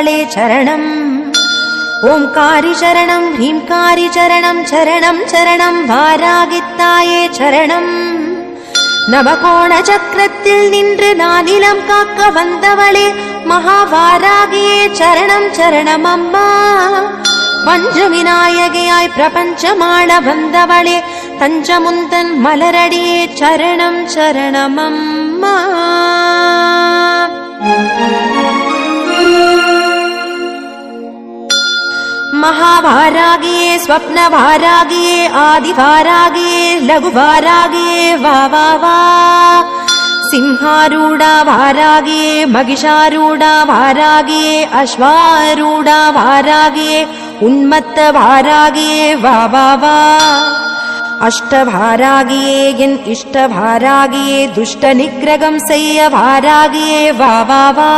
चरणम् ओंकारी चरणम् ह्रींकारी चरणम् चरणम् चरणम् वारागित्ताये चरणम् नवकोणचक्रत्तिल निன்று नानिலம் காக்க வந்தவளே மகாவாராகியே சரணம் சரணம் அம்மா பஞ்சவிநாயகியாய் பிரபஞ்சமாள வந்தவளே தஞ்சமுந்தன் மலரடியே சரணம் சரணம் அம்மா महावारागिये स्वप्नवारागिये आदिवारागिये लघुवारागिये वा वा वा सिंहारूढा वारागिये महिषारूढा वारागिये अश्वारूढा वारागिये उन्मत्त वारागिये वा वा वा अष्टभारागिये एन् इष्टभारागिये दुष्ट निग्रहं सेय्य वारागिये वा वा वा